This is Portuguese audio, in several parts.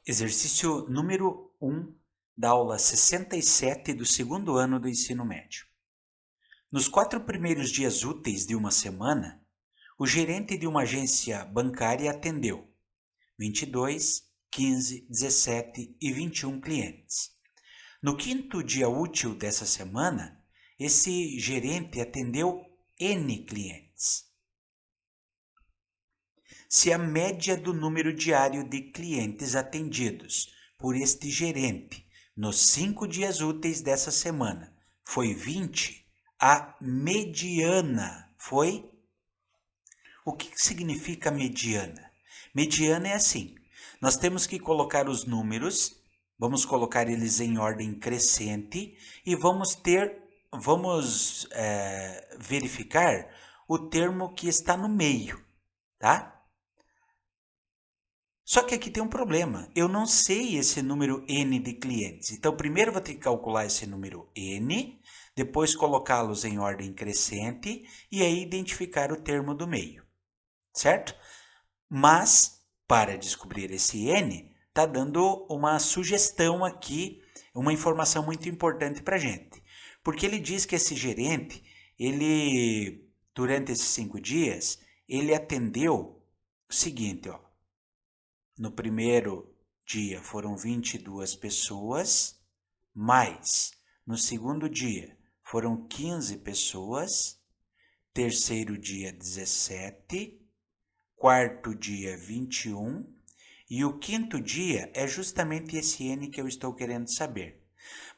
Exercício número 1 da aula 67 do segundo ano do ensino médio. Nos 4 primeiros dias úteis de uma semana, o gerente de uma agência bancária atendeu 22, 15, 17 e 21 clientes. No quinto dia útil dessa semana, esse gerente atendeu N clientes. Se a média do número diário de clientes atendidos por este gerente nos 5 dias úteis dessa semana foi 20, a mediana foi... O que significa mediana? Mediana é assim, nós temos que colocar os números, vamos colocar eles em ordem crescente e vamos verificar o termo que está no meio, tá? Só que aqui tem um problema, eu não sei esse número N de clientes. Então, primeiro eu vou ter que calcular esse número N, depois colocá-los em ordem crescente e aí identificar o termo do meio, certo? Mas, para descobrir esse N, está dando uma sugestão aqui, uma informação muito importante para a gente. Porque ele diz que esse gerente, durante esses 5 dias, ele atendeu o seguinte, ó. No primeiro dia foram 22 pessoas, mais no segundo dia foram 15 pessoas, terceiro dia 17, quarto dia 21 e o quinto dia é justamente esse N que eu estou querendo saber.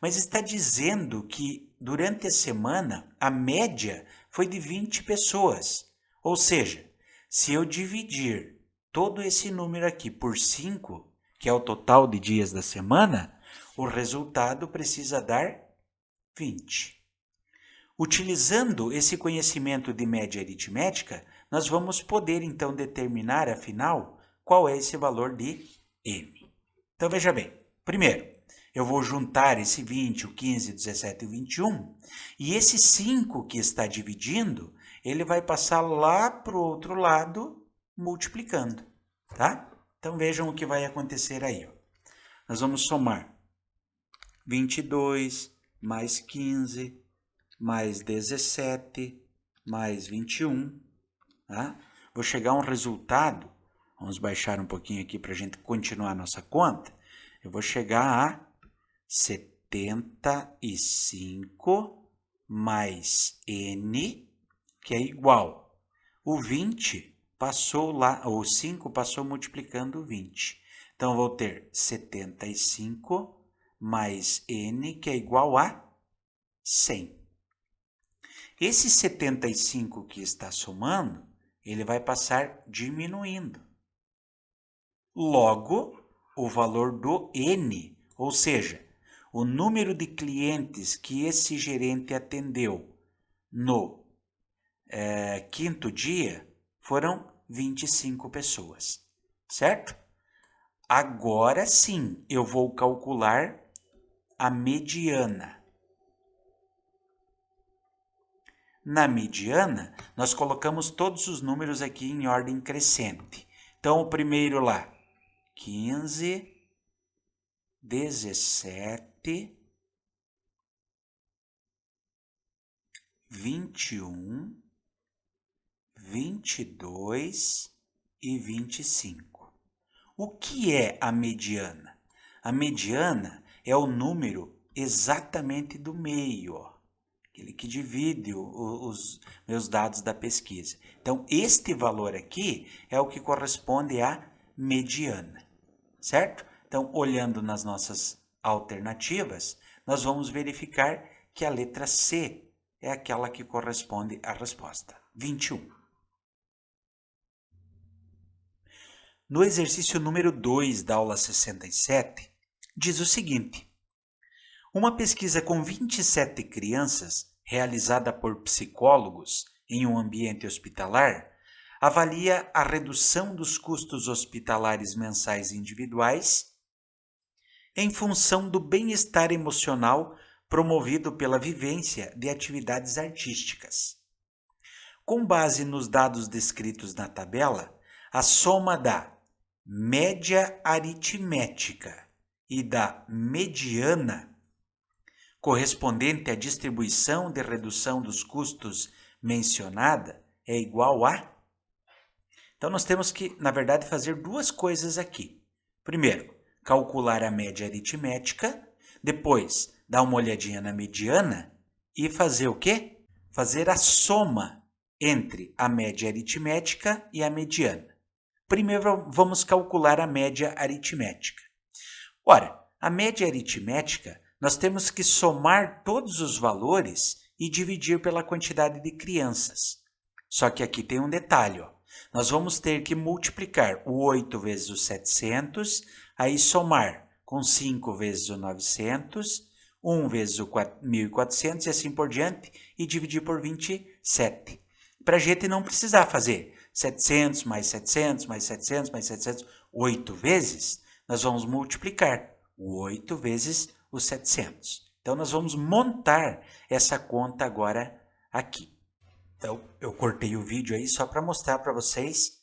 Mas está dizendo que durante a semana a média foi de 20 pessoas, ou seja, se eu dividir todo esse número aqui por 5, que é o total de dias da semana, o resultado precisa dar 20. Utilizando esse conhecimento de média aritmética, nós vamos poder então determinar, afinal, qual é esse valor de M. Então veja bem, primeiro, eu vou juntar esse 20, o 15, o 17 e o 21, e esse 5 que está dividindo, ele vai passar lá para o outro lado, multiplicando, tá? Então vejam o que vai acontecer aí, ó. Nós vamos somar 22 mais 15 mais 17 mais 21, tá? Vou chegar a um resultado, vamos baixar um pouquinho aqui para a gente continuar a nossa conta, eu vou chegar a 75 mais N, que é igual. O 20 passou lá, o 5 passou multiplicando o 20. Então, vou ter 75 mais N, que é igual a 100. Esse 75 que está somando, ele vai passar diminuindo. Logo, o valor do N, ou seja, o número de clientes que esse gerente atendeu no quinto dia foram 25 pessoas, certo? Agora sim, eu vou calcular a mediana. Na mediana, nós colocamos todos os números aqui em ordem crescente. Então, o primeiro lá, 15, 17, 21, 22 e 25. O que é a mediana? A mediana é o número exatamente do meio, ó, aquele que divide os meus dados da pesquisa. Então, este valor aqui é o que corresponde à mediana, certo? Então, olhando nas nossas alternativas, nós vamos verificar que a letra C é aquela que corresponde à resposta, 21. No exercício número 2 da aula 67, diz o seguinte: uma pesquisa com 27 crianças, realizada por psicólogos em um ambiente hospitalar, avalia a redução dos custos hospitalares mensais individuais em função do bem-estar emocional promovido pela vivência de atividades artísticas. Com base nos dados descritos na tabela, a soma da média aritmética e da mediana correspondente à distribuição de redução dos custos mencionada é igual a... Então, nós temos que, na verdade, fazer duas coisas aqui. Primeiro, calcular a média aritmética, depois, dar uma olhadinha na mediana e fazer o quê? Fazer a soma entre a média aritmética e a mediana. Primeiro, vamos calcular a média aritmética. Ora, a média aritmética, nós temos que somar todos os valores e dividir pela quantidade de crianças. Só que aqui tem um detalhe, ó. Nós vamos ter que multiplicar o 8 vezes o 700, aí somar com 5 vezes o 900, 1 vezes o 1.400 e assim por diante, e dividir por 27. Para a gente não precisar fazer 700 mais 700 mais 700 mais 700, 8 vezes, nós vamos multiplicar o 8 vezes os 700. Então, nós vamos montar essa conta agora aqui. Então, eu cortei o vídeo aí só para mostrar para vocês,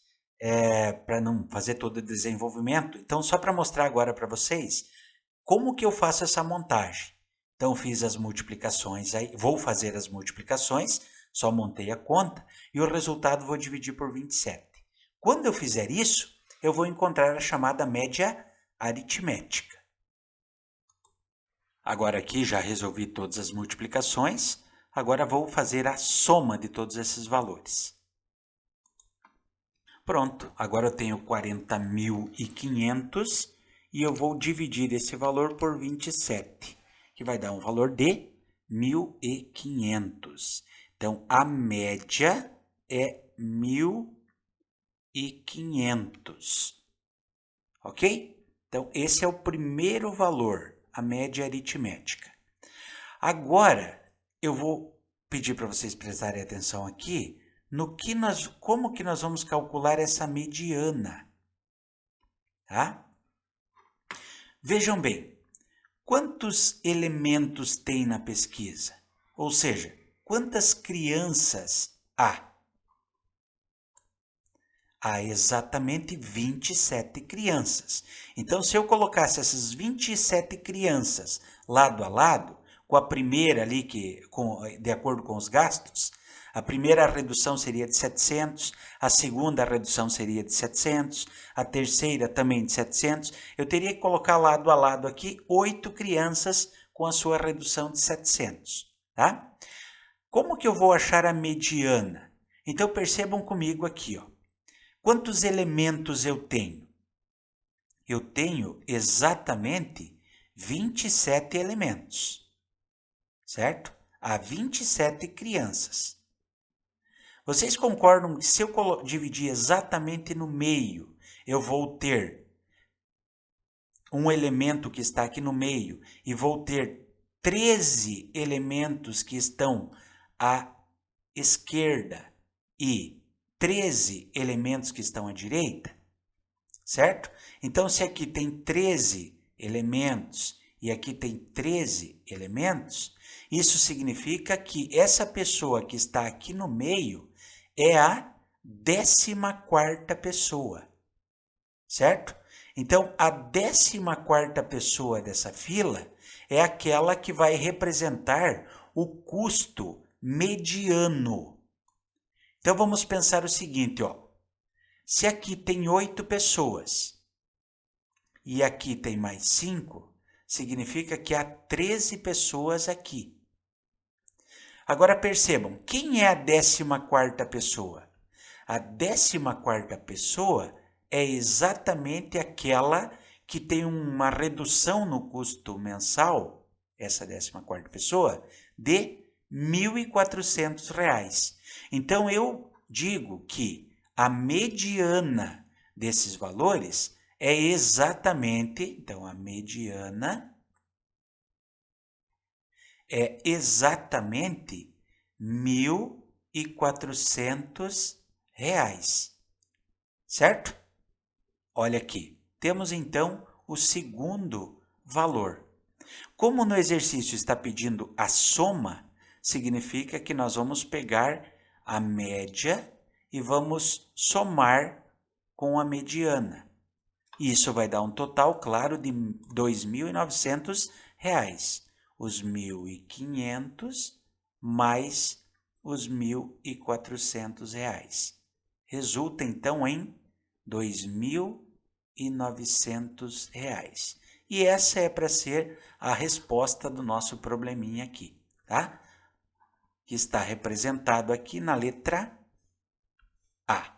para não fazer todo o desenvolvimento. Então, só para mostrar agora para vocês como que eu faço essa montagem. Então, fiz as multiplicações aí, vou fazer as multiplicações, só montei a conta e o resultado vou dividir por 27. Quando eu fizer isso, eu vou encontrar a chamada média aritmética. Agora aqui já resolvi todas as multiplicações, agora vou fazer a soma de todos esses valores. Pronto, agora eu tenho 40.500 e eu vou dividir esse valor por 27, que vai dar um valor de 1.500. Então, a média é 1.500, ok? Então, esse é o primeiro valor, a média aritmética. Agora, eu vou pedir para vocês prestarem atenção aqui no que como que nós vamos calcular essa mediana, tá? Vejam bem, quantos elementos tem na pesquisa? Ou seja, quantas crianças há? Há exatamente 27 crianças. Então, se eu colocasse essas 27 crianças lado a lado, com a primeira ali, de acordo com os gastos, a primeira redução seria de 700, a segunda redução seria de 700, a terceira também de 700. Eu teria que colocar lado a lado aqui 8 crianças com a sua redução de 700, tá? Como que eu vou achar a mediana? Então, percebam comigo aqui, ó. Quantos elementos eu tenho? Eu tenho exatamente 27 elementos, certo? Há 27 crianças. Vocês concordam que se eu dividir exatamente no meio, eu vou ter um elemento que está aqui no meio e vou ter 13 elementos que estão à esquerda e 13 elementos que estão à direita, certo? Então, se aqui tem 13 elementos e aqui tem 13 elementos, isso significa que essa pessoa que está aqui no meio é a 14ª pessoa, certo? Então, a 14ª pessoa dessa fila é aquela que vai representar o custo mediano. Então, vamos pensar o seguinte, ó. Se aqui tem 8 pessoas e aqui tem mais 5, significa que há 13 pessoas aqui. Agora, percebam, quem é a 14ª pessoa? A 14ª pessoa é exatamente aquela que tem uma redução no custo mensal, essa 14ª pessoa, de R$ 1.400. Então, eu digo que a mediana desses valores é exatamente, então, a mediana é exatamente R$ 1.400, certo? Olha aqui, temos então o segundo valor. Como no exercício está pedindo a soma, significa que nós vamos pegar a média e vamos somar com a mediana. Isso vai dar um total, claro, de R$ 2.900. Os 1.500 mais os R$ 1.400. Resulta, então, em R$ 2.900. E essa é para ser a resposta do nosso probleminha aqui, tá? Que está representado aqui na letra A.